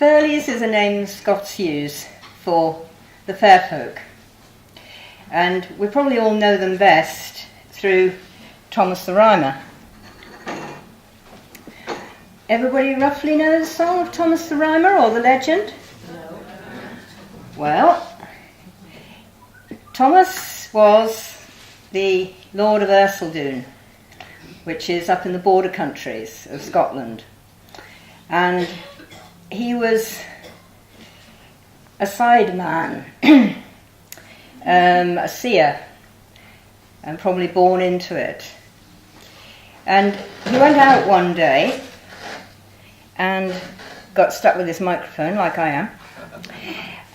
Ferlies is a name Scots use for the Faer Folk, and we probably all know them best through Thomas the Rhymer. Everybody roughly know the song of Thomas the Rhymer, or the legend? No. Well, Thomas was the Lord of Ercildoune, which is up in the border countries of Scotland. And he was a side man, a seer, and probably born into it. And he went out one day and got stuck with his microphone, like I am,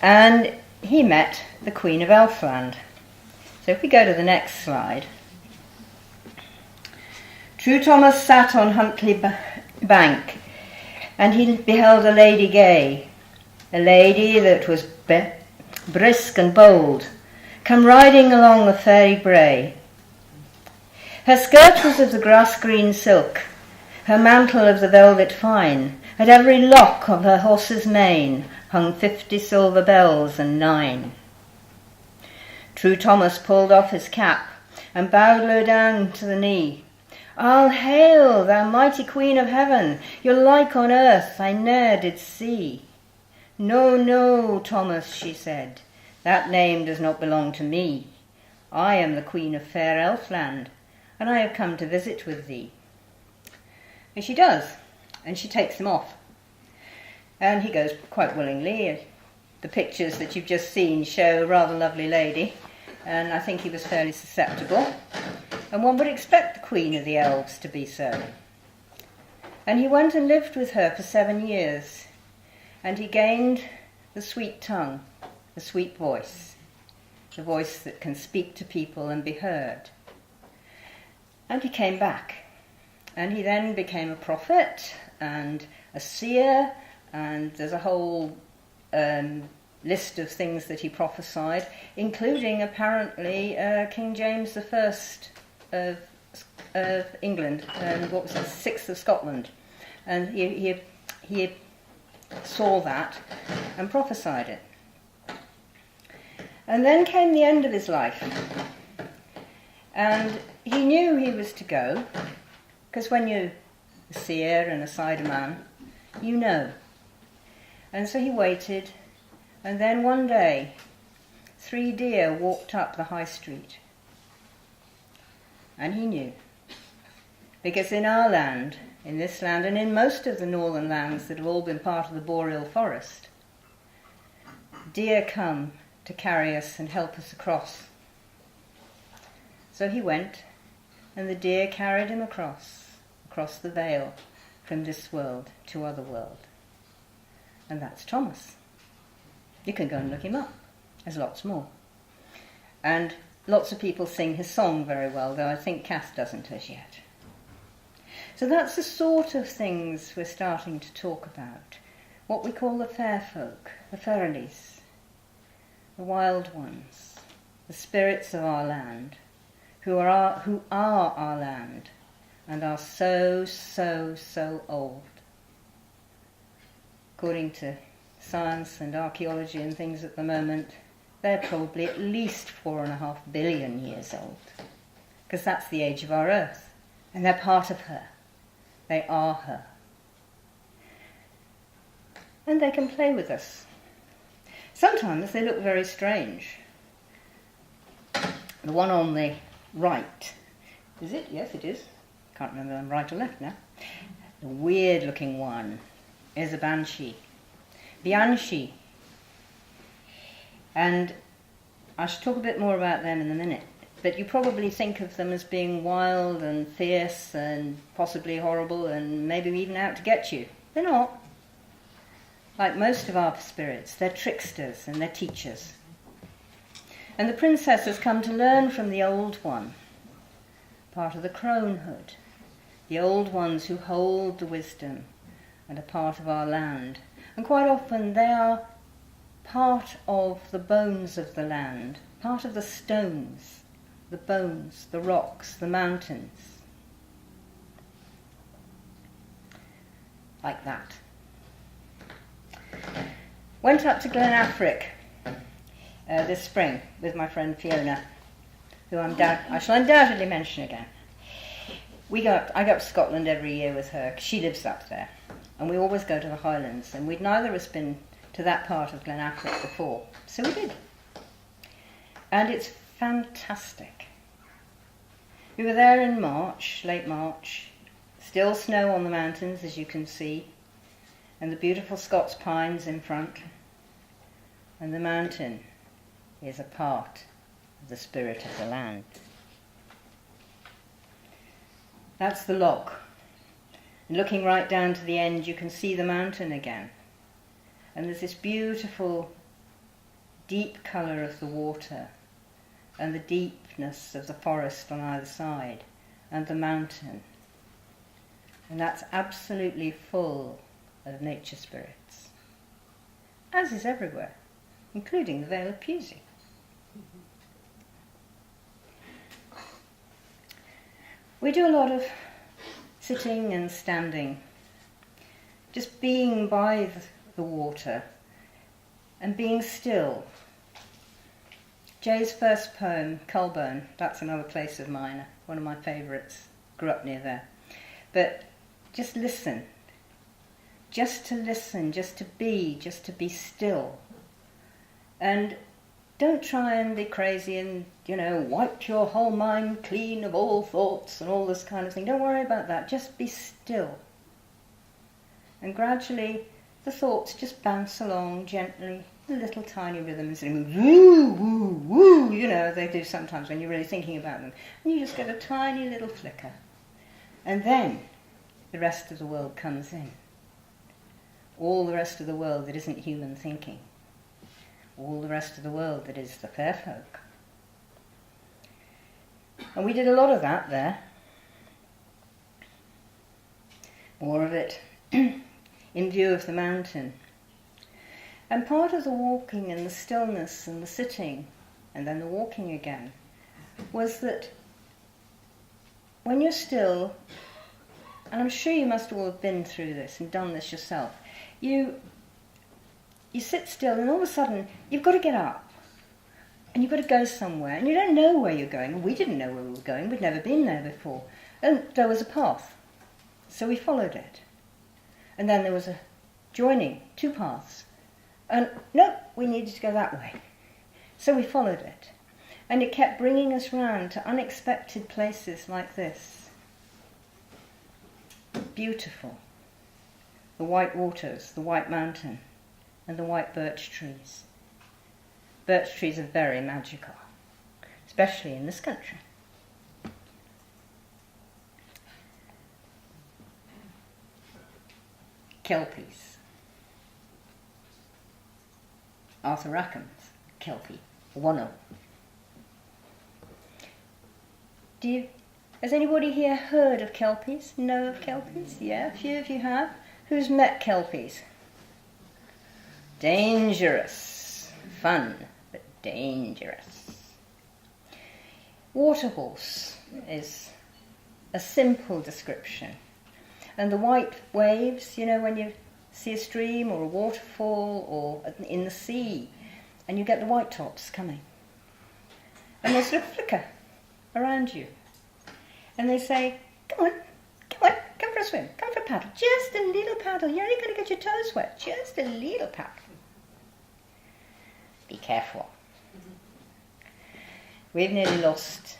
and he met the Queen of Elfland. So if we go to the next slide. True Thomas sat on Huntly bank, and he beheld a lady gay, a lady that was brisk and bold, come riding along the fairy brae. Her skirt was of the grass-green silk, her mantle of the velvet fine. At every lock of her horse's mane hung 50 silver bells and 9. True Thomas pulled off his cap and bowed low down to the knee. I'll hail, thou mighty Queen of Heaven, your like on earth I ne'er did see. No, no, Thomas, she said, that name does not belong to me. I am the Queen of fair Elfland, and I have come to visit with thee. And she does, and she takes him off. And he goes quite willingly. The pictures that you've just seen show a rather lovely lady, and I think he was fairly susceptible. And one would expect the Queen of the Elves to be so. And he went and lived with her for 7 years, and he gained the sweet tongue, the sweet voice, the voice that can speak to people and be heard. And he came back, and he then became a prophet and a seer, and there's a whole list of things that he prophesied, including apparently King James I of England, and what was it, 6th of Scotland, and he saw that and prophesied it. And then came the end of his life, and he knew he was to go, because when you're a seer and a cider man, you know. And so he waited, and then one day 3 deer walked up the high street. And he knew. Because in our land, in this land, and in most of the northern lands that have all been part of the boreal forest, deer come to carry us and help us across. So he went, and the deer carried him across the veil from this world to other world. And that's Thomas. You can go and look him up. There's lots more. And lots of people sing his song very well, though I think Kath doesn't as yet. So that's the sort of things we're starting to talk about. What we call the Faer Folk, the Ferlies, the wild ones, the spirits of our land, who are our land and are so, so, so old. According to science and archaeology and things at the moment, they're probably at least 4.5 billion years old, because that's the age of our Earth, and they're part of her. They are her. And they can play with us. Sometimes they look very strange. The one on the right, is it? Yes, it is. Can't remember if I'm right or left now. The weird-looking one is a Banshee. Banshee. And I shall talk a bit more about them in a minute. But you probably think of them as being wild and fierce and possibly horrible and maybe even out to get you. They're not. Like most of our spirits, they're tricksters and they're teachers. And the princess has come to learn from the old one, part of the cronehood, the old ones who hold the wisdom and are part of our land. And quite often they are part of the bones of the land, part of the stones, the bones, the rocks, the mountains. Like that. Went up to Glen Affric this spring with my friend Fiona, who I shall undoubtedly mention again. I go up to Scotland every year with her, 'cause she lives up there, and we always go to the Highlands, and we'd neither of us been to that part of Glen Affric before, so we did. And it's fantastic. We were there in March, late March, still snow on the mountains, as you can see, and the beautiful Scots pines in front, and the mountain is a part of the spirit of the land. That's the loch. And looking right down to the end, you can see the mountain again. And there's this beautiful deep colour of the water and the deepness of the forest on either side and the mountain. And that's absolutely full of nature spirits, as is everywhere, including the Vale of Pewsey. We do a lot of sitting and standing, just being by the water and being still. Jay's first poem, Culburn, that's another place of mine, one of my favourites, grew up near there. But just listen, just to listen, just to be still. And don't try and be crazy and, wipe your whole mind clean of all thoughts and all this kind of thing. Don't worry about that. Just be still. And gradually the thoughts just bounce along gently, little tiny rhythms, and woo, woo, woo, they do sometimes when you're really thinking about them. And you just get a tiny little flicker. And then the rest of the world comes in. All the rest of the world that isn't human thinking. All the rest of the world that is the Faer Folk. And we did a lot of that there. More of it in view of the mountain. And part of the walking and the stillness and the sitting and then the walking again was that when you're still, and I'm sure you must all have been through this and done this yourself, you sit still and all of a sudden you've got to get up and you've got to go somewhere and you don't know where you're going. And we didn't know where we were going. We'd never been there before. And there was a path. So we followed it. And then there was a joining, two paths. And no, we needed to go that way. So we followed it. And it kept bringing us round to unexpected places like this. Beautiful. The white waters, the white mountain, and the white birch trees. Birch trees are very magical, especially in this country. Kelpies. Arthur Rackham's Kelpie, one of them. Has anybody here heard of Kelpies? Know of Kelpies? Yeah, a few of you have. Who's met Kelpies? Dangerous. Fun, but dangerous. Waterhorse is a simple description. And the white waves, when you see a stream or a waterfall or in the sea, and you get the white tops coming. And they sort of flicker around you. And they say, come on, come for a swim, come for a paddle. Just a little paddle. You're only going to get your toes wet. Just a little paddle. Be careful. We've nearly lost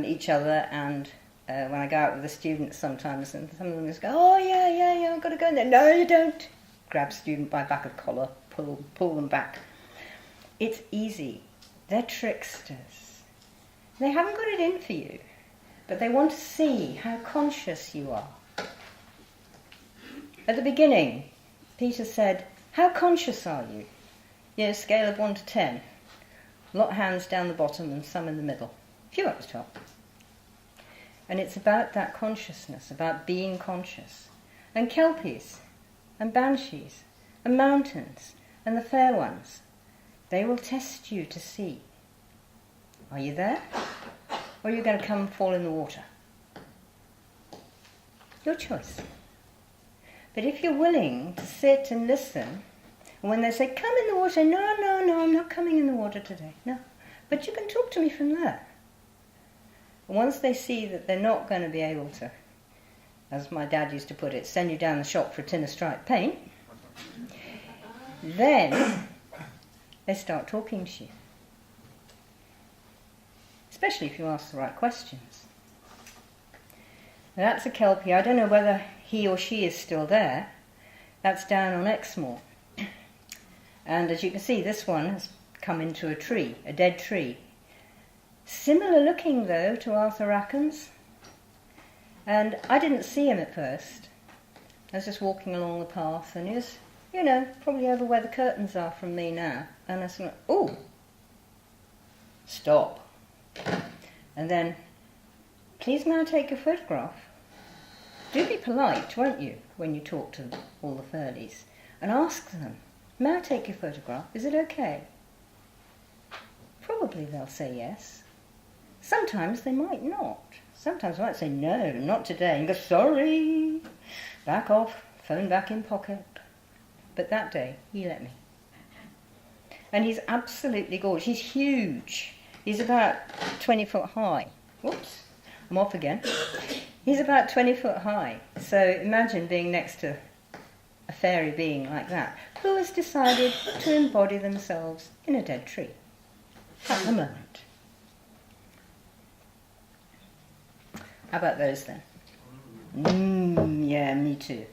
each other, and when I go out with the students sometimes, and some of them just go, oh, yeah, I've got to go in there. No, you don't. Grab student by back of collar, pull them back. It's easy. They're tricksters. They haven't got it in for you, but they want to see how conscious you are. At the beginning, Peter said, how conscious are you? Scale of 1 to 10. A lot of hands down the bottom and some in the middle. A few up the top. And it's about that consciousness, about being conscious. And kelpies, and banshees, and mountains, and the fair ones, they will test you to see. Are you there? Or are you going to come and fall in the water? Your choice. But if you're willing to sit and listen And when they say, come in the water, no, no, no, I'm not coming in the water today. No, but you can talk to me from there. And once they see that they're not going to be able to, as my dad used to put it, send you down the shop for a tin of striped paint, then they start talking to you. Especially if you ask the right questions. Now that's a Kelpie. I don't know whether he or she is still there. That's down on Exmoor. And as you can see, this one has come into a tree, a dead tree. Similar looking, though, to Arthur Rackham's. And I didn't see him at first. I was just walking along the path, and he was, you know, probably over where the curtains are from me now. And I said, oh, stop. And then, please may I take a photograph? Do be polite, won't you, when you talk to all the Ferlies, and ask them, may I take your photograph? Is it okay? Probably they'll say yes. Sometimes they might not. Sometimes I might say, no, not today, and go, sorry, back off, phone back in pocket. But that day, he let me. And he's absolutely gorgeous. He's huge. He's about 20 foot high. Whoops, I'm off again. He's about 20 foot high. So imagine being next to a fairy being like that, who has decided to embody themselves in a dead tree at the moment. How about those then? Yeah, me too.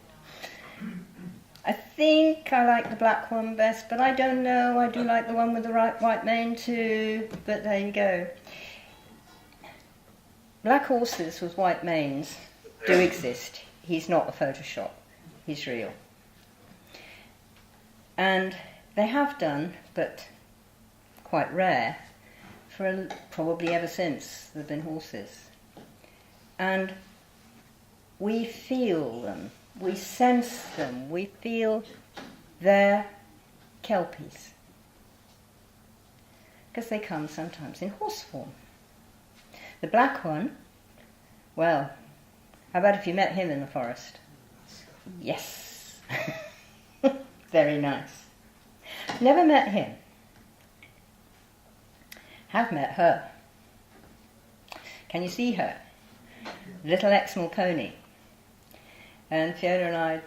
I think I like the black one best, but I don't know. I do like the one with the white mane too, but there you go. Black horses with white manes do exist. He's not a Photoshop. He's real. And they have done, but quite rare, for probably ever since there have been horses. And we feel them. We sense them. We feel their kelpies. Because they come sometimes in horse form. The black one, well, how about if you met him in the forest? Yes. Very nice. Never met him. Have met her. Can you see her? Little Exmoor pony. And Fiona and I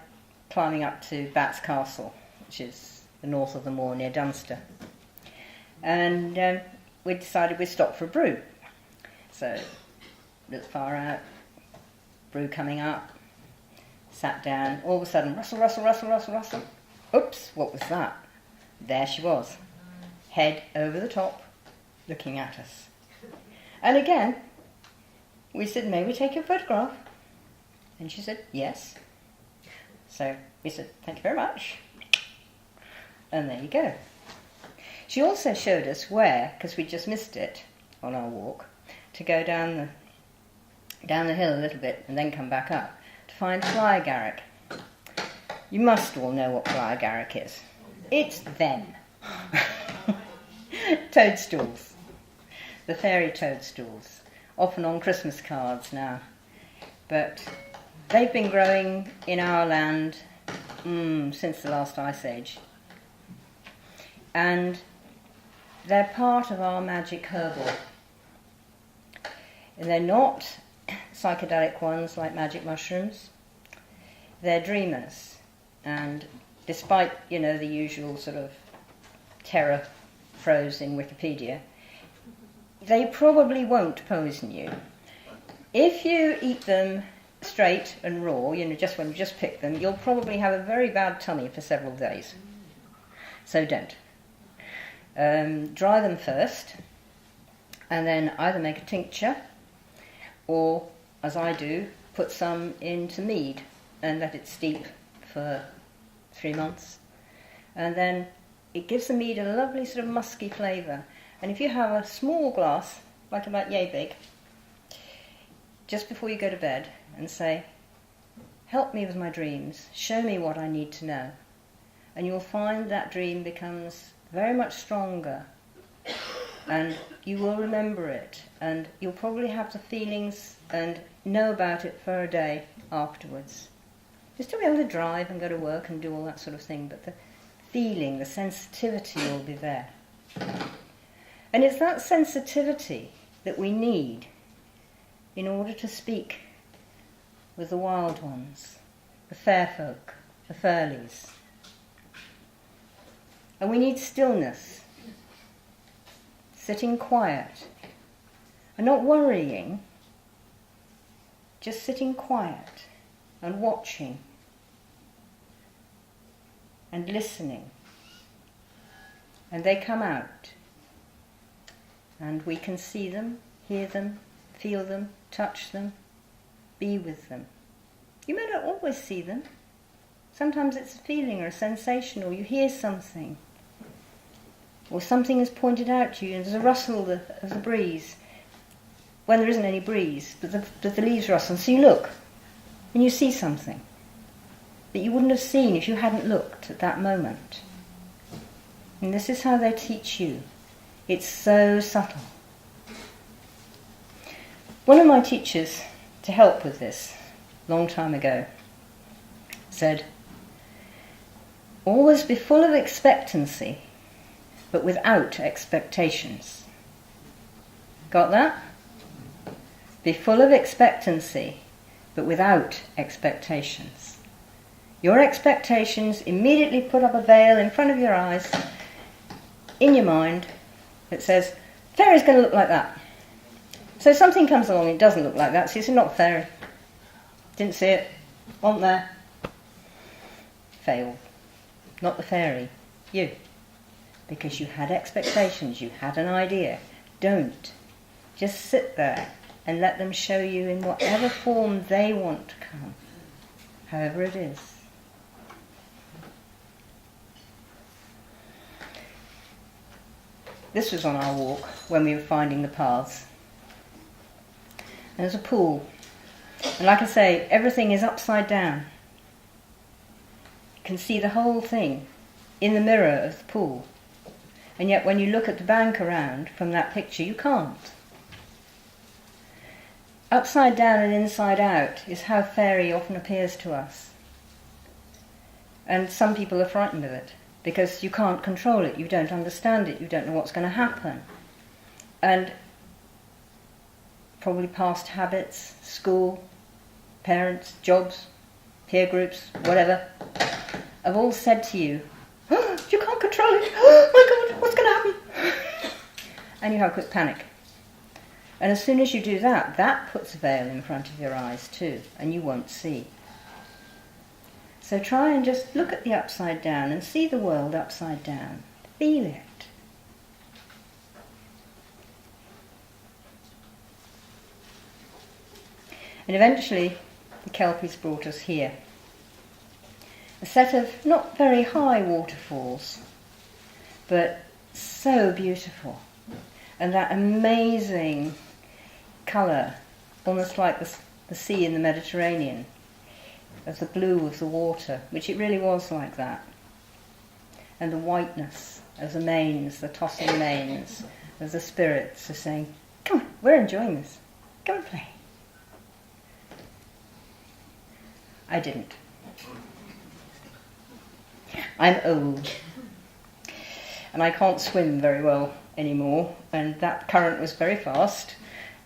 climbing up to Bat's Castle, which is the north of the moor near Dunster. And we decided we'd stop for a brew. So, a little far out, brew coming up, sat down, all of a sudden, rustle, rustle, rustle, rustle, rustle. Oops, what was that? There she was, head over the top, looking at us. And again, we said, may we take your photograph? And she said, yes. So we said, thank you very much. And there you go. She also showed us where, because we just missed it on our walk, to go down the hill a little bit and then come back up to find fly agaric. You must all know what fly agaric is. It's them. Toadstools. The fairy toadstools. Often on Christmas cards now. But they've been growing in our land since the last ice age. And they're part of our magic herbal. And they're not psychedelic ones like magic mushrooms. They're dreamers. And despite, the usual sort of terror prose in Wikipedia, they probably won't poison you. If you eat them straight and raw, just when you just pick them, you'll probably have a very bad tummy for several days. So don't. Dry them first, and then either make a tincture, or, as I do, put some into mead and let it steep for 3 months. And then it gives the mead a lovely sort of musky flavour. And if you have a small glass, like about yay big, just before you go to bed, and say, help me with my dreams, show me what I need to know. And you'll find that dream becomes very much stronger, and you will remember it, and you'll probably have the feelings and know about it for a day afterwards. You'll still be able to drive and go to work and do all that sort of thing, but the feeling, the sensitivity will be there. And it's that sensitivity that we need in order to speak with the wild ones, the Faer Folk, the Ferlies. And we need stillness, sitting quiet, and not worrying, just sitting quiet and watching and listening. And they come out, and we can see them, hear them, feel them, touch them, be with them. You may not always see them. Sometimes it's a feeling or a sensation, or you hear something, or something is pointed out to you, and there's a rustle of the breeze when there isn't any breeze, but the leaves rustle. So you look, and you see something that you wouldn't have seen if you hadn't looked at that moment. And this is how they teach you. It's so subtle. One of my teachers, to help with this, long time ago, said, always be full of expectancy, but without expectations. Got that? Be full of expectancy, but without expectations. Your expectations immediately put up a veil in front of your eyes, in your mind, that says, fairy's going to look like that. So something comes along, it doesn't look like that, so you say, not fairy. Didn't see it, wasn't there. Failed. Not the fairy, you. Because you had expectations, you had an idea. Don't. Just sit there and let them show you in whatever form they want to come, however it is. This was on our walk when we were finding the paths. And there's a pool. And like I say, everything is upside down. You can see the whole thing in the mirror of the pool. And yet when you look at the bank around from that picture, you can't. Upside down and inside out is how fairy often appears to us. And some people are frightened of it because you can't control it, you don't understand it, you don't know what's going to happen. And probably past habits, school, parents, jobs, peer groups, whatever, have all said to you, oh, you can't control it, oh my God, what's going to happen? And you have a quick panic. And as soon as you do that, that puts a veil in front of your eyes too, and you won't see. So try and just look at the upside down and see the world upside down. Feel it. And eventually the Kelpies brought us here. A set of not very high waterfalls, but so beautiful. And that amazing colour, almost like the sea in the Mediterranean, of the blue of the water, which it really was like that. And the whiteness of the mains, the tossing mains, of the spirits are saying, come on, we're enjoying this, come and play. I didn't. I'm old. And I can't swim very well anymore, and that current was very fast,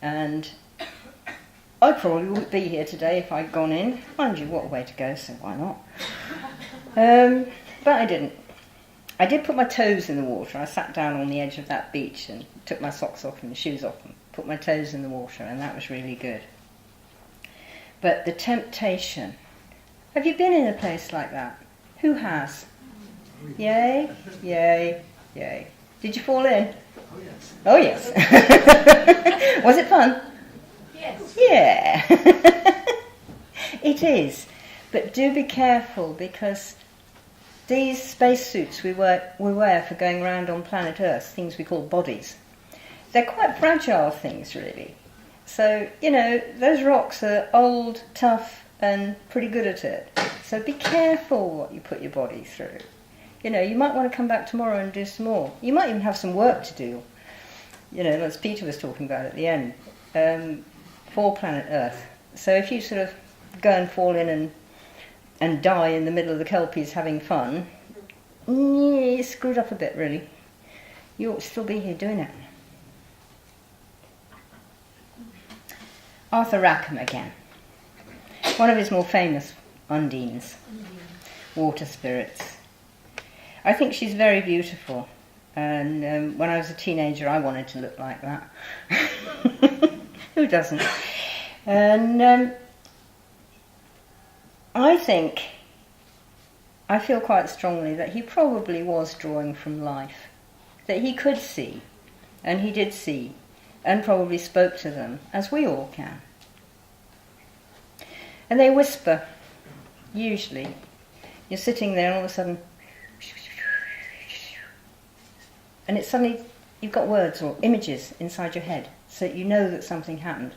and I probably wouldn't be here today if I'd gone in. Mind you, what a way to go, so why not? But I didn't. I did put my toes in the water. I sat down on the edge of that beach and took my socks off and my shoes off and put my toes in the water, and that was really good. But the temptation. Have you been in a place like that? Who has? Yay, yay, yay. Did you fall in? Oh yes. Oh yes. Was it fun? Yes. Yeah. It is. But do be careful, because these spacesuits we wear for going around on planet Earth, things we call bodies, they're quite fragile things really. So, those rocks are old, tough and pretty good at it. So be careful what you put your body through. You might want to come back tomorrow and do some more. You might even have some work to do, as Peter was talking about at the end, for planet Earth. So if you sort of go and fall in and die in the middle of the Kelpies having fun, You screwed up a bit, really. You ought to still be here doing it. Arthur Rackham again. One of his more famous undines, water spirits. I think she's very beautiful. And when I was a teenager, I wanted to look like that. Who doesn't? And I feel quite strongly that he probably was drawing from life, that he could see, and he did see, and probably spoke to them, as we all can. And they whisper, usually. You're sitting there and all of a sudden, and it's suddenly, you've got words or images inside your head, so that you know that something happened.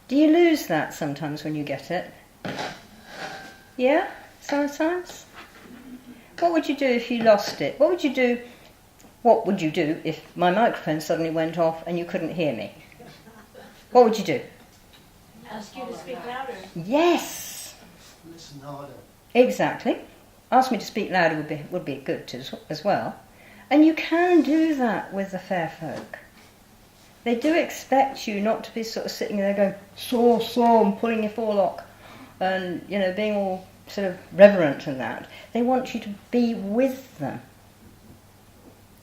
Do you lose that sometimes when you get it? Yeah? Sometimes? What would you do if you lost it? What would you do if my microphone suddenly went off and you couldn't hear me? What would you do? Ask you to speak louder. Yes! Listen harder. Exactly. Ask me to speak louder would be good as well. And you can do that with the Faer Folk. They do expect you not to be sort of sitting there going, saw, and pulling your forelock, and, being all sort of reverent and that. They want you to be with them,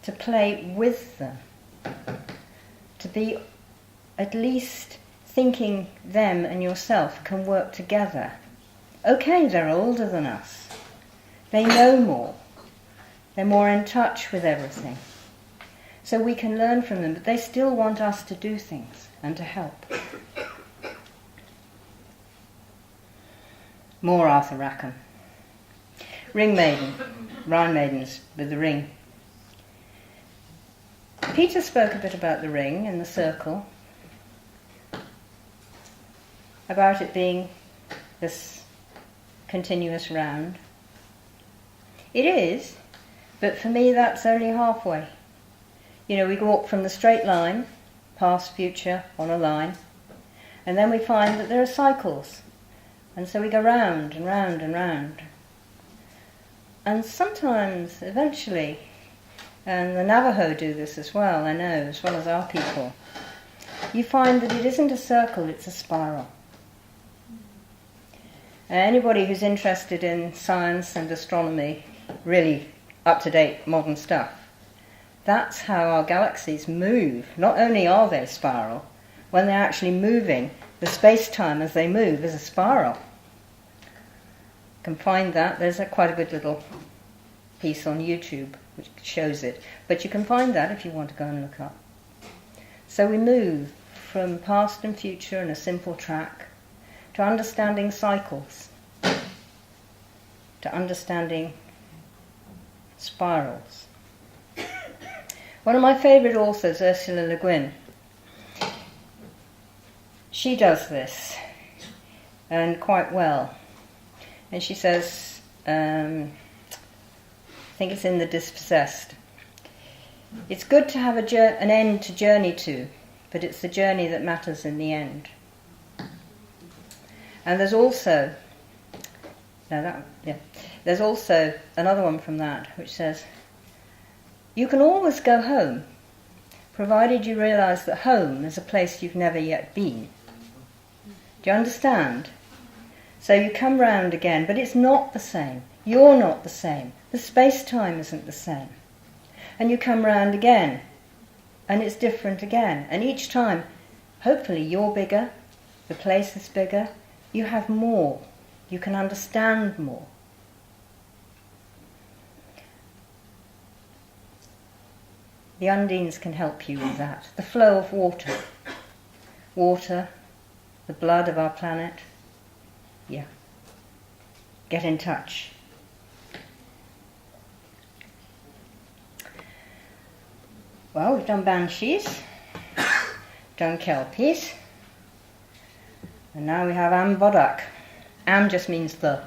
to play with them, to be at least thinking them and yourself can work together. Okay, they're older than us. They know more. They're more in touch with everything. So we can learn from them, but they still want us to do things and to help. More Arthur Rackham. Ring Maiden, Rhine Maidens with the ring. Peter spoke a bit about the ring and the circle, about it being this continuous round. It is, but for me that's only halfway. We walk from the straight line, past, future, on a line, and then we find that there are cycles. And so we go round and round and round. And sometimes, eventually, and the Navajo do this as well, I know, as well as our people, you find that it isn't a circle, it's a spiral. Anybody who's interested in science and astronomy, really up-to-date modern stuff, that's how our galaxies move. Not only are they spiral, when they're actually moving, the space-time as they move is a spiral. You can find that. There's quite a good little piece on YouTube which shows it. But you can find that if you want to go and look up. So we move from past and future in a simple track to understanding cycles, to understanding spirals. One of my favourite authors, Ursula Le Guin, she does this, and quite well. And she says, I think it's in The Dispossessed, it's good to have an end to journey to, but it's the journey that matters in the end. And there's also, there's also another one from that, which says, you can always go home, provided you realise that home is a place you've never yet been. Do you understand? So you come round again, but it's not the same. You're not the same. The space-time isn't the same. And you come round again, and it's different again. And each time, hopefully you're bigger, the place is bigger, you have more, you can understand more. The Undines can help you with that. The flow of water. Water, the blood of our planet. Yeah. Get in touch. Well, we've done Banshees, done Kelpies, and now we have Am Bodach. Am just means the.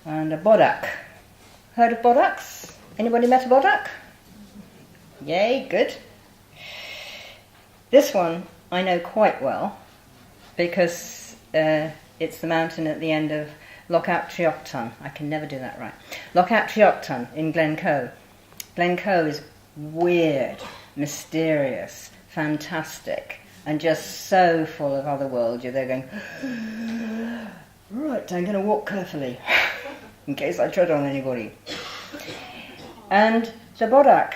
And a Bodach. Heard of Bodachs? Anybody met a Bodach? Yay, good. This one I know quite well because it's the mountain at the end of Loch Attriocton. I can never do that right. Loch Attriocton in Glencoe. Glencoe is weird, mysterious, fantastic, and just so full of otherworld. You're there going, right, I'm going to walk carefully in case I tread on anybody. And the Bodach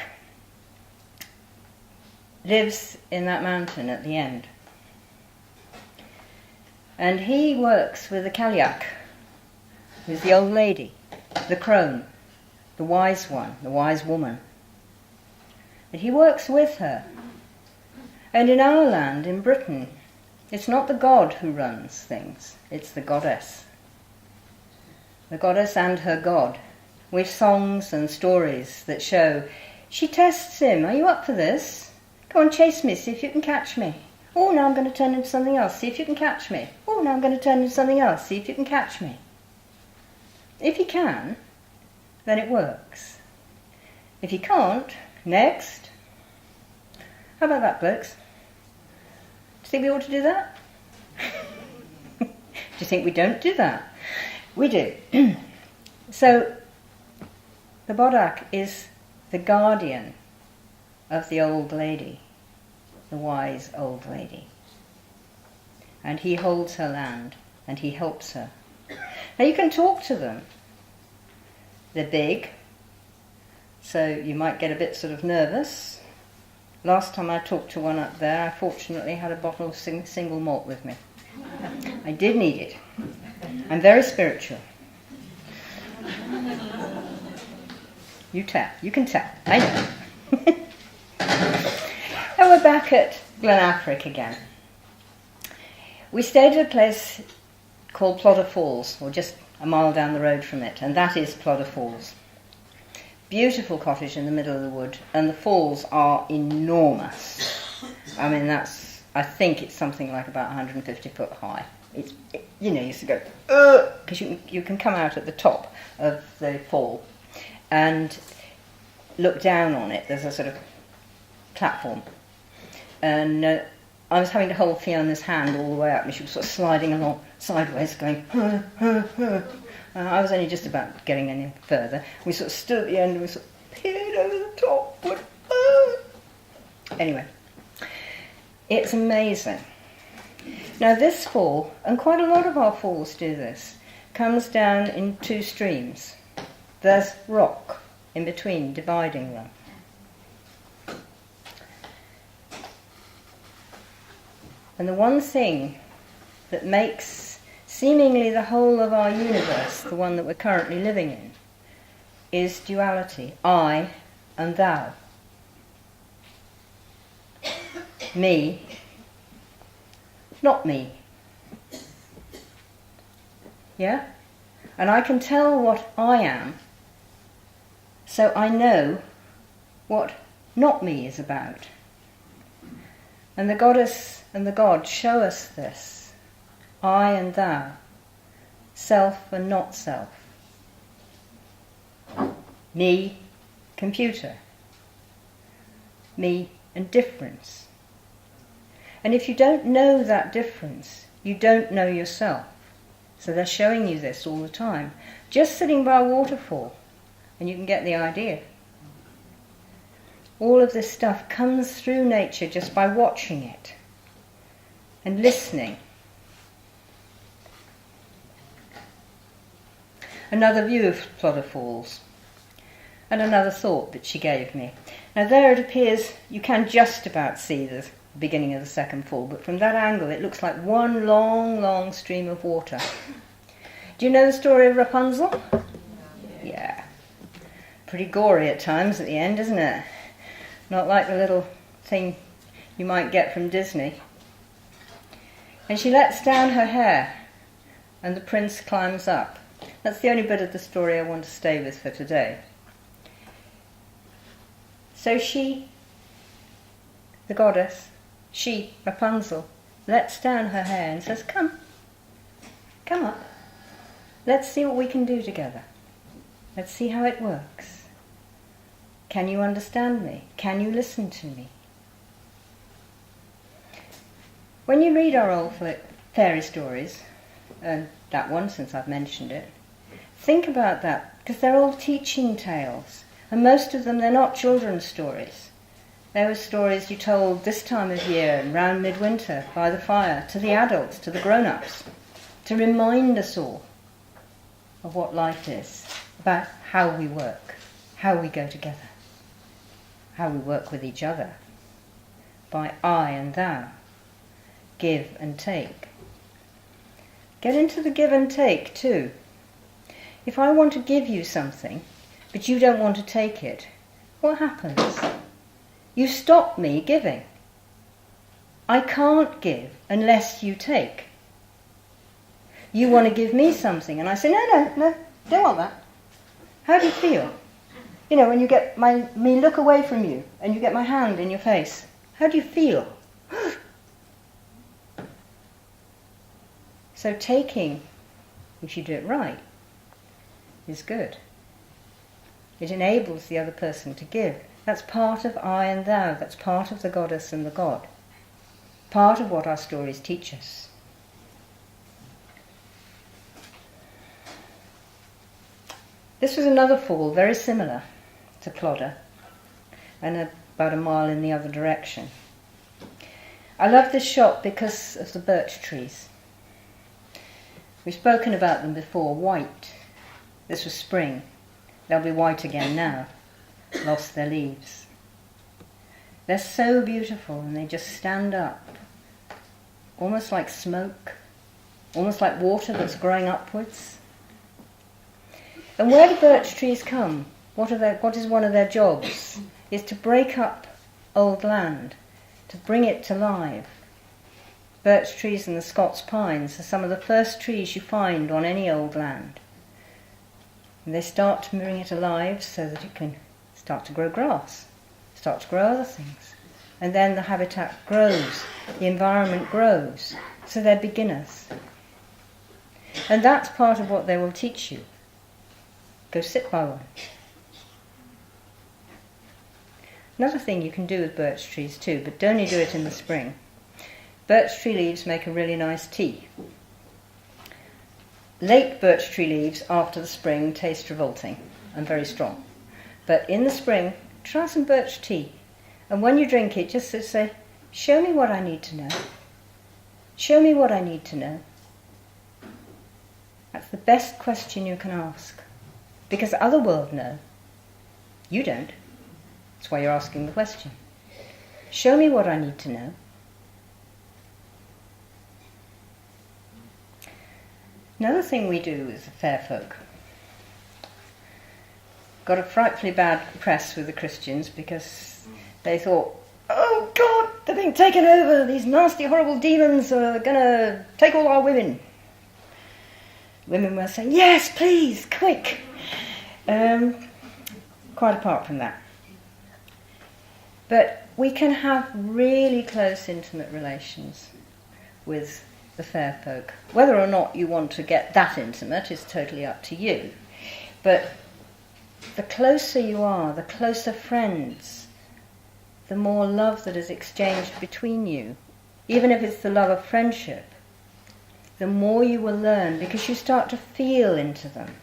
lives in that mountain at the end. And he works with the Cailleach, who's the old lady, the crone, the wise one, the wise woman. And he works with her. And in our land, in Britain, it's not the god who runs things, it's the goddess. The goddess and her god, with songs and stories that show, she tests him, are you up for this? Come on, chase me, see if you can catch me. Oh, now I'm going to turn into something else, see if you can catch me. Oh, now I'm going to turn into something else, see if you can catch me. If you can, then it works. If you can't, next. How about that, blokes? Do you think we ought to do that? Do you think we don't do that? We do. So, the Bodach is the guardian of the old lady, the wise old lady. And he holds her land, and he helps her. Now you can talk to them. They're big, so you might get a bit sort of nervous. Last time I talked to one up there, I fortunately had a bottle of single malt with me. I did need it. I'm very spiritual. You tell. You can tell. I know. And we're back at Glen Affric again. We stayed at a place called Plata Falls, or just a mile down the road from it, and that is Plata Falls. Beautiful cottage in the middle of the wood, and the falls are enormous. I mean, I think it's something like about 150 foot high. You used to go, because you can come out at the top of the fall and look down on it. There's a sort of platform. And I was having to hold Fiona's hand all the way up, and she was sort of sliding along sideways, going, I was only just about getting any further. We sort of stood at the end and we sort of peered over the top. Anyway, it's amazing. Now this fall, and quite a lot of our falls do this, comes down in two streams. There's rock in between, dividing them. And the one thing that makes seemingly the whole of our universe, the one that we're currently living in, is duality. I and thou. Me, not me. Yeah? And I can tell what I am, so I know what not me is about. And the goddess and the god show us this. I and thou. Self and not self. Me, computer. Me and difference. And if you don't know that difference, you don't know yourself. So they're showing you this all the time. Just sitting by a waterfall, and you can get the idea. All of this stuff comes through nature just by watching it and listening. Another view of Plata Falls, and another thought that she gave me. Now there it appears you can just about see the beginning of the second fall, but from that angle it looks like one long, long stream of water. Do you know the story of Rapunzel? Yeah. Pretty gory at times at the end, isn't it? Not like the little thing you might get from Disney. And she lets down her hair, and the prince climbs up. That's the only bit of the story I want to stay with for today. So she, the goddess, she, Rapunzel, lets down her hair and says, come up. Let's see what we can do together. Let's see how it works. Can you understand me? Can you listen to me? When you read our old fairy stories, and that one, since I've mentioned it. Think about that, because they're all teaching tales. And most of them, they're not children's stories. They were stories you told this time of year, round midwinter, by the fire, to the adults, to the grown-ups, to remind us all of what life is, about how we work, how we go together, how we work with each other, by I and thou, give and take. Get into the give and take too. If I want to give you something, but you don't want to take it, what happens? You stop me giving. I can't give unless you take. You want to give me something, and I say, no, don't want that. How do you feel? You know, when you get me look away from you, and you get my hand in your face, how do you feel? So taking, if you do it right, is good. It enables the other person to give. That's part of I and thou. That's part of the goddess and the god. Part of what our stories teach us. This was another fall, very similar to Plodder, and about a mile in the other direction. I love this shot because of the birch trees. We've spoken about them before, white. This was spring. They'll be white again now, lost their leaves. They're so beautiful, and they just stand up, almost like smoke, almost like water that's growing upwards. And where do birch trees come? What is one of their jobs? Is to break up old land, to bring it to life. Birch trees and the Scots pines are some of the first trees you find on any old land. And they start to bring it alive so that it can start to grow grass, start to grow other things. And then the habitat grows, the environment grows, so they're beginners. And that's part of what they will teach you. Go sit by one. Another thing you can do with birch trees too, but only do it in the spring. Birch tree leaves make a really nice tea. Late birch tree leaves after the spring taste revolting and very strong. But in the spring, try some birch tea. And when you drink it, just say, show me what I need to know. Show me what I need to know. That's the best question you can ask. Because other world know. You don't. That's why you're asking the question. Show me what I need to know. Another thing we do with the Faer Folk, got a frightfully bad press with the Christians because they thought, oh God, they're being taken over, these nasty horrible demons are going to take all our women. Women were saying, yes, please, quick. Quite apart from that. But we can have really close, intimate relations with the Faer Folk. Whether or not you want to get that intimate is totally up to you. But the closer you are, the closer friends, the more love that is exchanged between you, even if it's the love of friendship, the more you will learn because you start to feel into them.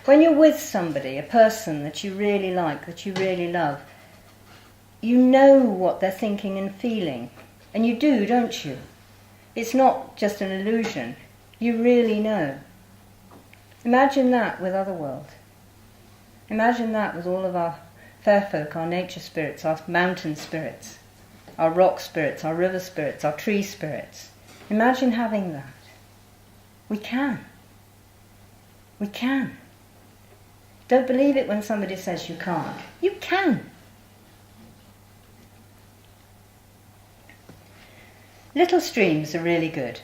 When you're with somebody, a person that you really like, that you really love, you know what they're thinking and feeling. And you do, don't you? It's not just an illusion. You really know. Imagine that with Otherworld. Imagine that with all of our Faer Folk, our nature spirits, our mountain spirits, our rock spirits, our river spirits, our tree spirits. Imagine having that. We can. We can. Don't believe it when somebody says you can't. You can. Little streams are really good.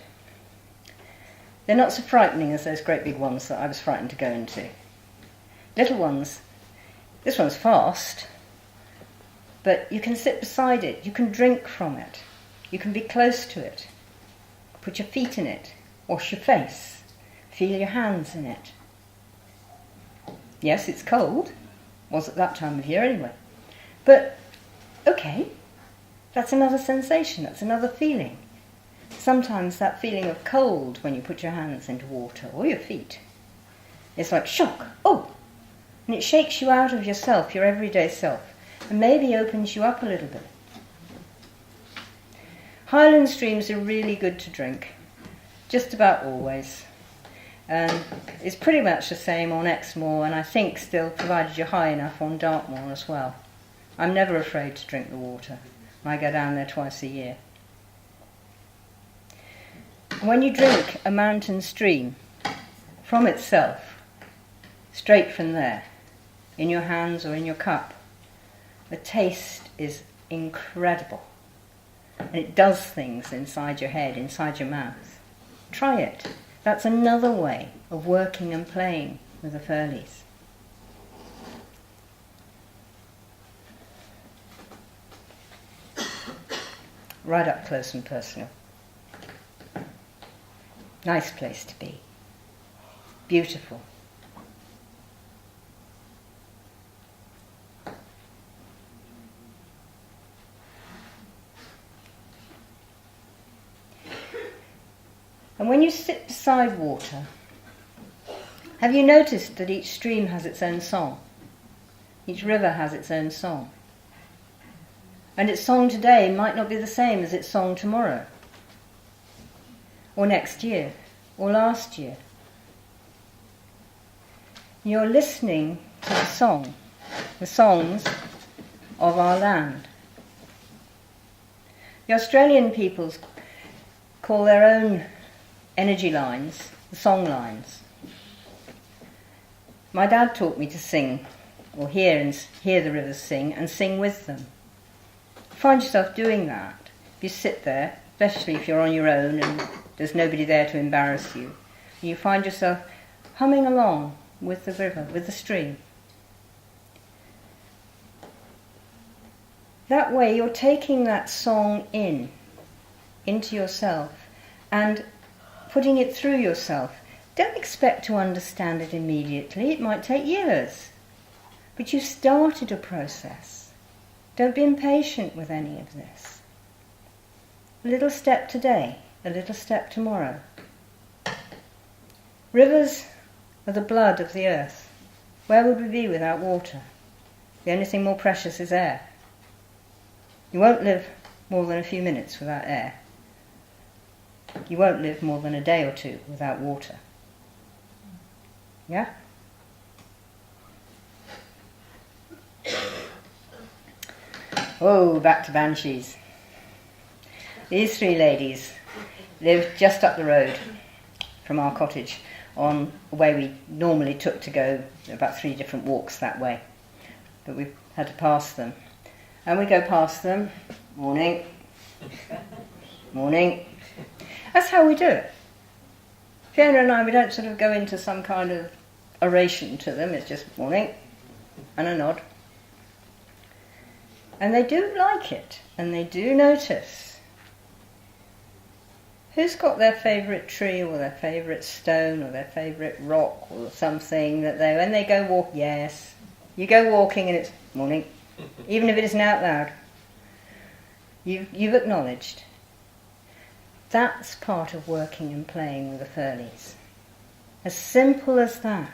They're not so frightening as those great big ones that I was frightened to go into. Little ones, this one's fast, but you can sit beside it, you can drink from it, you can be close to it, put your feet in it, wash your face, feel your hands in it. Yes, it's cold, was at that time of year anyway, but okay. That's another sensation, that's another feeling. sometimes that feeling of cold when you put your hands into water, or your feet, it's like shock, oh! And it shakes you out of yourself, your everyday self, and maybe opens you up a little bit. Highland streams are really good to drink, just about always. It's pretty much the same on Exmoor, and I think still, provided you're high enough, on Dartmoor as well. I'm never afraid to drink the water. I go down there twice a year. When you drink a mountain stream from itself, straight from there, in your hands or in your cup, the taste is incredible. And it does things inside your head, inside your mouth. Try it. That's another way of working and playing with the Ferlies. Right up close and personal. Nice place to be. Beautiful. And when you sit beside water, have you noticed that each stream has its own song? Each river has its own song. And its song today might not be the same as its song tomorrow, or next year, or last year. You're listening to the songs of our land. The Australian peoples call their own energy lines the song lines. My dad taught me to sing, or hear the rivers sing, and sing with them. Find yourself doing that. If you sit there, especially if you're on your own and there's nobody there to embarrass you, and you find yourself humming along with the river, with the stream. That way you're taking that song into yourself and putting it through yourself. Don't expect to understand it immediately. It might take years. But you started a process. Don't be impatient with any of this. A little step today, a little step tomorrow. Rivers are the blood of the earth. Where would we be without water? The only thing more precious is air. You won't live more than a few minutes without air. You won't live more than a day or two without water. Yeah? Oh, back to Banshees. These three ladies lived just up the road from our cottage on a way we normally took to go about 3 different walks that way. But we had to pass them. And we go past them, morning, morning. That's how we do it. Fiona and I, we don't sort of go into some kind of oration to them. It's just morning and a nod. And they do like it, and they do notice. Who's got their favourite tree or their favourite stone or their favourite rock or something that when they go walk, yes. You go walking and it's morning, even if it isn't out loud. You've acknowledged. That's part of working and playing with the Ferlies. As simple as that.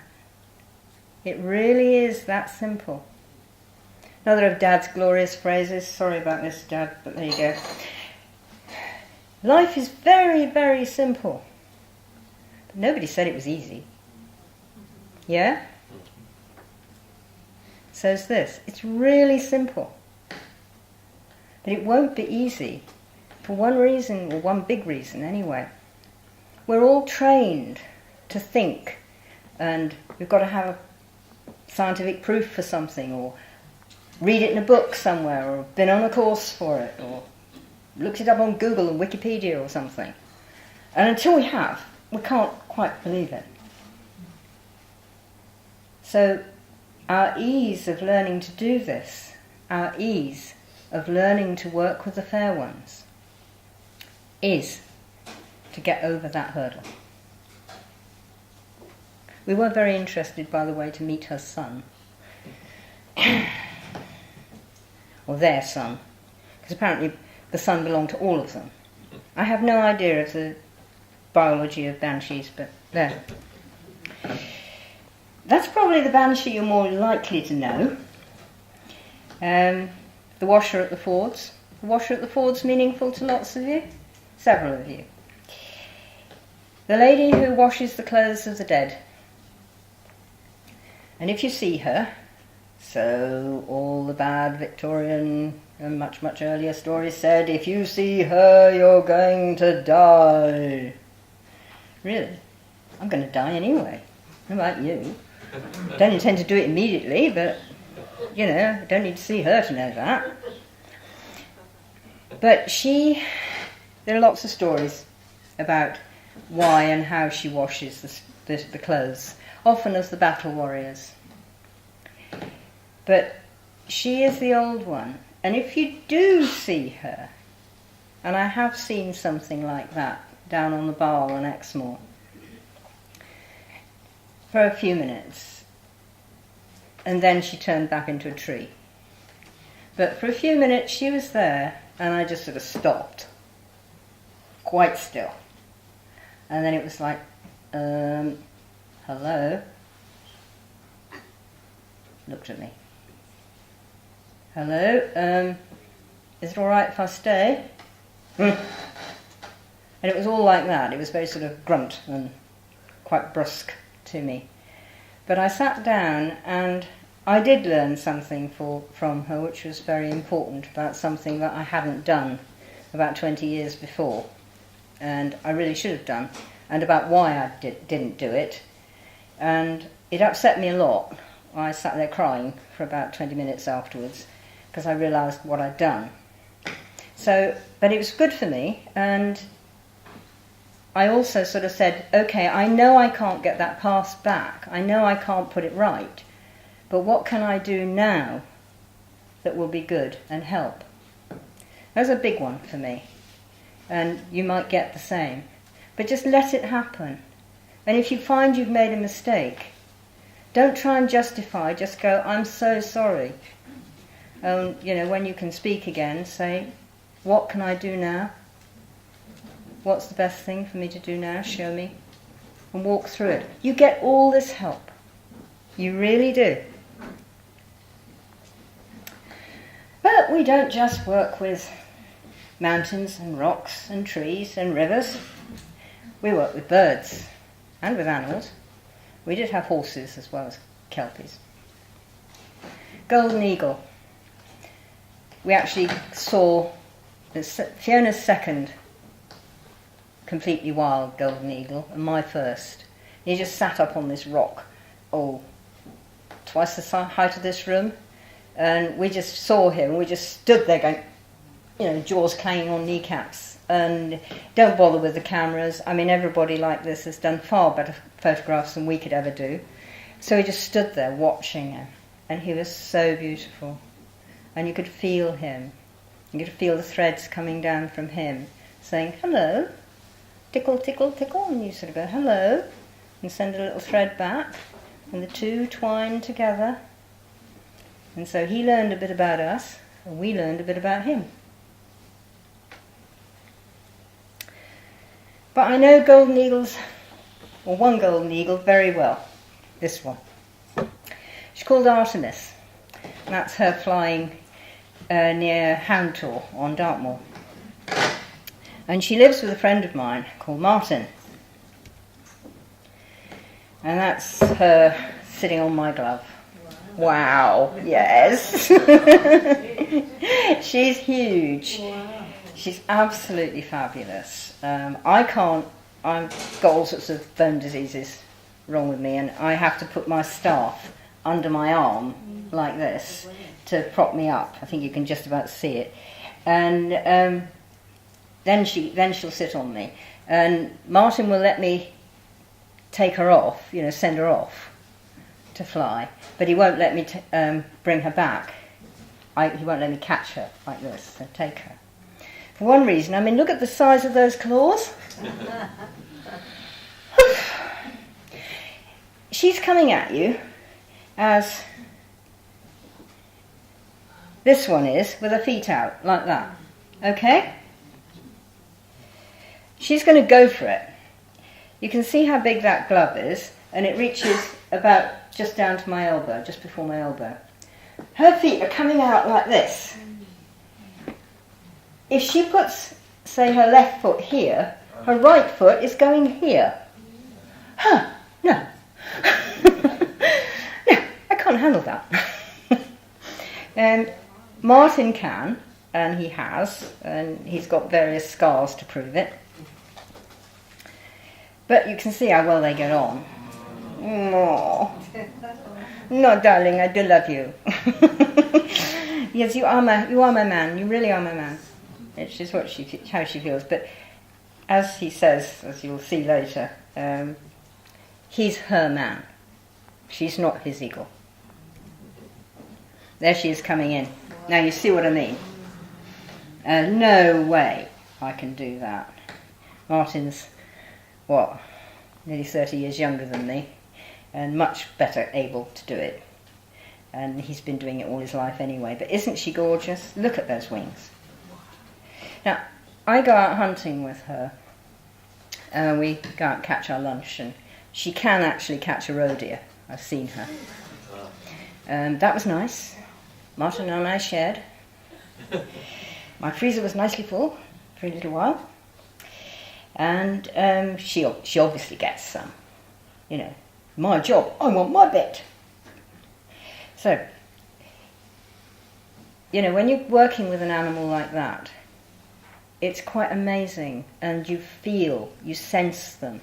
It really is that simple. Another of Dad's glorious phrases. Sorry about this, Dad, but there you go. Life is very, very simple. But nobody said it was easy. Yeah? Says this. It's really simple. But it won't be easy. For one reason, or one big reason anyway. We're all trained to think, and we've got to have scientific proof for something, or read it in a book somewhere, or been on a course for it, or looked it up on Google and Wikipedia or something. And until we have, we can't quite believe it. So our ease of learning to do this, our ease of learning to work with the fair ones, is to get over that hurdle. We were very interested, by the way, to meet her son. Or their son. Because apparently the son belonged to all of them. I have no idea of the biology of banshees, but there. That's probably the banshee you're more likely to know. The washer at the fords. The washer at the fords meaningful to lots of you? Several of you. The lady who washes the clothes of the dead. And if you see her, so all the bad Victorian and much, much earlier stories said, if you see her, you're going to die. Really? I'm going to die anyway. How about you? Don't intend to do it immediately, but, you know, don't need to see her to know that. But there are lots of stories about why and how she washes the clothes, often of the battle warriors. But she is the old one, and if you do see her, and I have seen something like that down on the Barl on Exmoor, for a few minutes, and then she turned back into a tree. But for a few minutes she was there, and I just sort of stopped, quite still. And then it was like, hello? Looked at me. Hello? Is it all right if I stay? And it was all like that. It was very sort of grunt and quite brusque to me. But I sat down and I did learn something from her which was very important, about something that I hadn't done about 20 years before, and I really should have done, and about why I didn't do it. And it upset me a lot. I sat there crying for about 20 minutes afterwards because I realised what I'd done. But it was good for me, and I also sort of said, okay, I know I can't get that past back. I know I can't put it right. But what can I do now that will be good and help? That was a big one for me. And you might get the same. But just let it happen. And if you find you've made a mistake, don't try and justify, just go, I'm so sorry. When you can speak again, say, what can I do now? What's the best thing for me to do now? Show me. And walk through it. You get all this help. You really do. But we don't just work with mountains and rocks and trees and rivers. We work with birds and with animals. We did have horses as well as kelpies. Golden eagle. We actually saw Fiona's second completely wild golden eagle and my first. He just sat up on this rock, twice the height of this room, and we just saw him. We just stood there going, jaws clanging on kneecaps, and don't bother with the cameras. I mean, everybody like this has done far better photographs than we could ever do. So we just stood there watching him, and he was so beautiful, and you could feel him. You could feel the threads coming down from him, saying, hello, tickle, tickle, tickle, and you sort of go, hello, and send a little thread back, and the two twine together. And so he learned a bit about us, and we learned a bit about him. But I know golden eagles, or one golden eagle, very well. This one. She's called Artemis. And that's her flying near Houndtor on Dartmoor. And she lives with a friend of mine called Martin. And that's her sitting on my glove. Wow, yes. She's huge. Wow. She's absolutely fabulous. I've got all sorts of bone diseases wrong with me, and I have to put my staff under my arm like this to prop me up. I think you can just about see it. And then she'll sit on me. And Martin will let me take her off, send her off to fly, but he won't let me bring her back. He won't let me catch her like this, so take her. For one reason, look at the size of those claws. She's coming at you as this one is, with her feet out, like that. Okay? she's going to go for it. You can see how big that glove is, and it reaches about just down to my elbow, just before my elbow. Her feet are coming out like this. If she puts, say, her left foot here, her right foot is going here. Huh, no. No, I can't handle that. Martin can, and he has, and he's got various scars to prove it. But you can see how well they get on. Oh. No, darling, I do love you. Yes, you are my man. You really are my man. It's just how she feels. But as he says, as you'll see later, he's her man. She's not his eagle. There she is coming in. Now you see what I mean. No way I can do that. Martin's, nearly 30 years younger than me, and much better able to do it. And he's been doing it all his life anyway. But isn't she gorgeous? Look at those wings. Now, I go out hunting with her. We go out and catch our lunch, and she can actually catch a roe deer. I've seen her. That was nice. Martin and I shared. My freezer was nicely full for a little while. And she obviously gets some. You know, my job, I want my bit. So, you know, when you're working with an animal like that, it's quite amazing, and you sense them.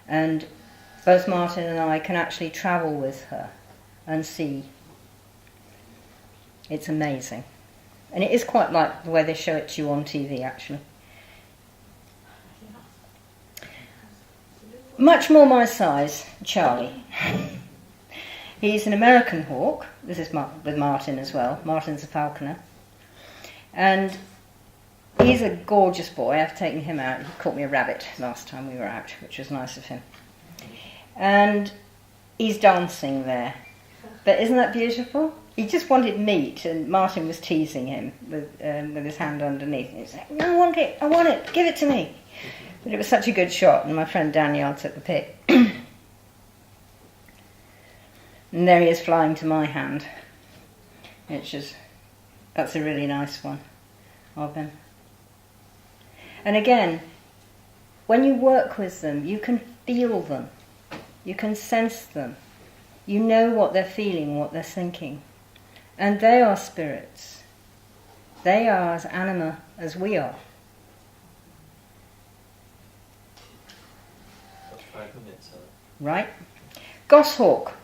And both Martin and I can actually travel with her and see. It's amazing. And it is quite like the way they show it to you on TV, actually. Much more my size, Charlie. He's an American hawk. This is with Martin as well. Martin's a falconer. And he's a gorgeous boy. I've taken him out. He caught me a rabbit last time we were out, which was nice of him. And he's dancing there. But isn't that beautiful? He just wanted meat, and Martin was teasing him with his hand underneath. He was like, I want it, give it to me. But it was such a good shot, and my friend Danielle took the pic. And there he is flying to my hand. That's a really nice one of him. And again, when you work with them, you can feel them. You can sense them. You know what they're feeling, what they're thinking. And they are spirits. They are as anima as we are. Right? Goshawk.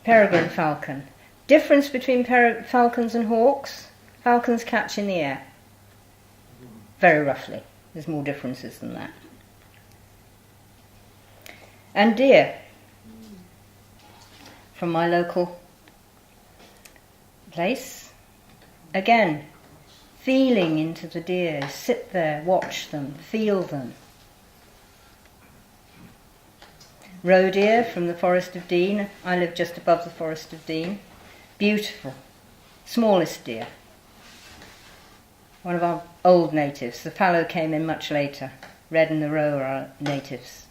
Peregrine falcon. Difference between falcons and hawks. Falcons catch in the air. Very roughly. There's more differences than that. And deer. From my local place. Again, feeling into the deer. Sit there, watch them, feel them. Roe deer from the Forest of Dean. I live just above the Forest of Dean. Beautiful. Smallest deer. One of our old natives. The fallow came in much later. Red and the roe are natives.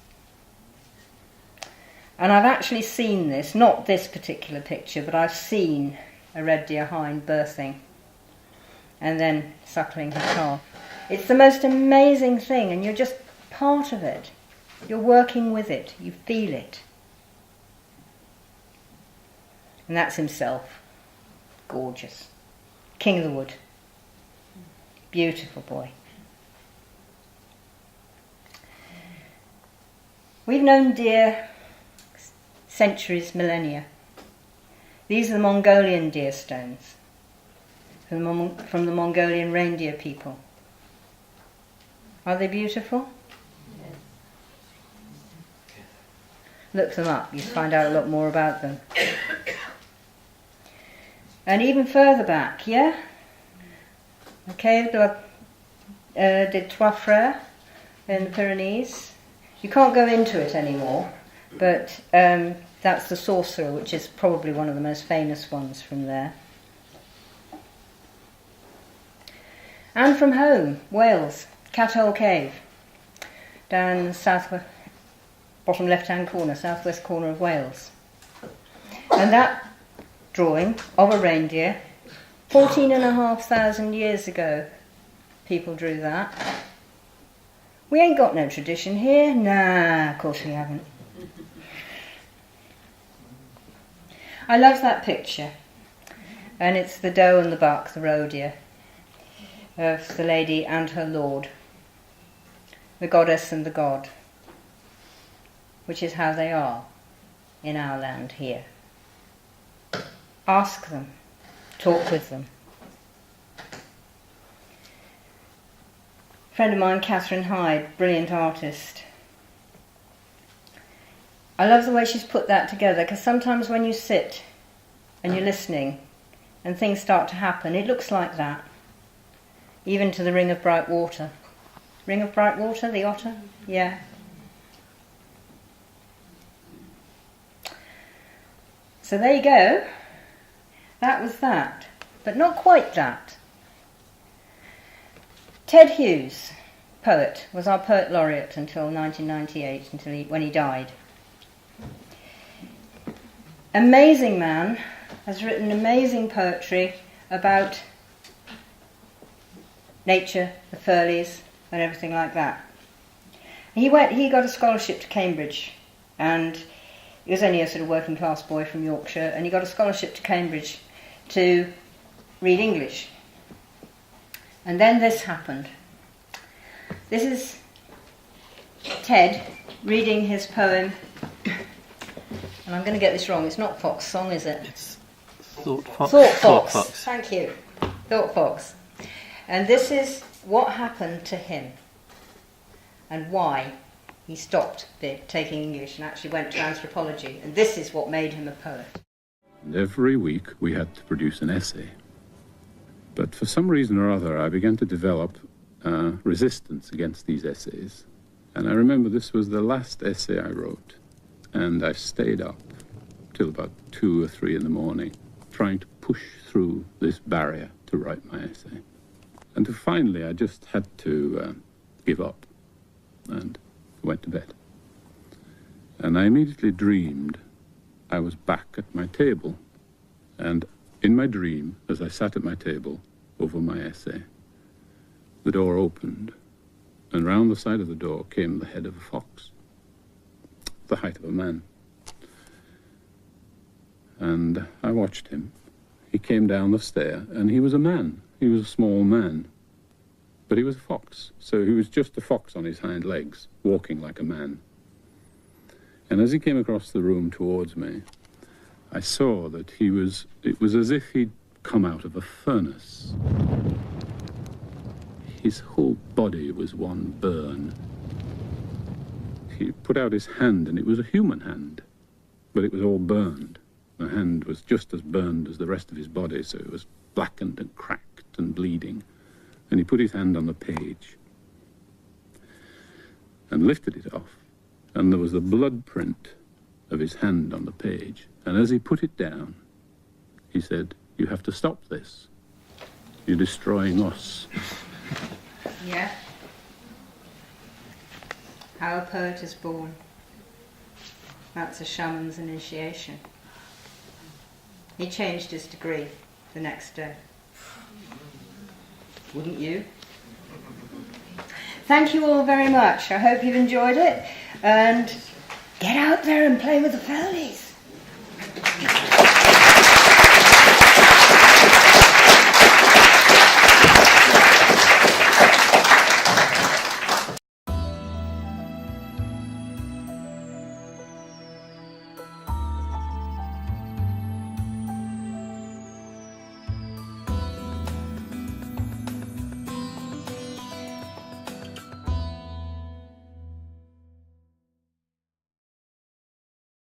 And I've actually seen this, not this particular picture, but I've seen a red deer hind birthing and then suckling her calf. It's the most amazing thing, and you're just part of it. You're working with it. You feel it. And that's himself. Gorgeous. King of the wood. Beautiful boy. We've known deer centuries, millennia. These are the Mongolian deer stones from the Mongolian reindeer people. Are they beautiful? Look them up, you find out a lot more about them. And even further back, yeah? Okay, des Trois Frères in the Pyrenees. You can't go into it anymore, But that's the Sorcerer, which is probably one of the most famous ones from there. And from home, Wales, Cathole Cave, down the bottom left-hand corner, southwest corner of Wales. And that drawing of a reindeer, 14,500 years ago, people drew that. We ain't got no tradition here. Nah, of course we haven't. I love that picture. And it's the doe and the buck, the roe deer, of the lady and her lord, the goddess and the god, which is how they are in our land here. Ask them, talk with them. A friend of mine, Catherine Hyde, brilliant artist. I love the way she's put that together, because sometimes when you sit and you're listening and things start to happen, it looks like that. Even to the Ring of Bright Water. Ring of Bright Water, the otter? Yeah. So there you go. That was that. But not quite that. Ted Hughes, poet, was our poet laureate until 1998, when he died. Amazing man, has written amazing poetry about nature, the Ferlies, and everything like that. He got a scholarship to Cambridge, and he was only a sort of working class boy from Yorkshire, and he got a scholarship to Cambridge to read English. And then this happened. This is Ted reading his poem, and I'm going to get this wrong, it's not Fox Song, is it? It's Thought Fox. Thought Fox. Thank you. Thought Fox. And this is what happened to him and why he stopped taking English and actually went to anthropology. And this is what made him a poet. And every week we had to produce an essay. But for some reason or other, I began to develop resistance against these essays. And I remember this was the last essay I wrote. And I stayed up till about 2 or 3 in the morning, trying to push through this barrier to write my essay. And finally, I just had to give up and went to bed. And I immediately dreamed I was back at my table. And in my dream, as I sat at my table over my essay, the door opened, and round the side of the door came the head of a fox, the height of a man. And I watched him. He came down the stair, and he was a man. He was a small man, but he was a fox. So he was just a fox on his hind legs, walking like a man. And as he came across the room towards me, I saw that it was as if he'd come out of a furnace. His whole body was one burn. He put out his hand, and it was a human hand, but it was all burned. The hand was just as burned as the rest of his body, so it was blackened and cracked and bleeding. And he put his hand on the page and lifted it off, and there was the blood print of his hand on the page. And as he put it down, he said, "You have to stop this. You're destroying us." Yeah. How a poet is born. That's a shaman's initiation. He changed his degree the next day. Wouldn't you? Thank you all very much. I hope you've enjoyed it. And get out there and play with the Ferlies.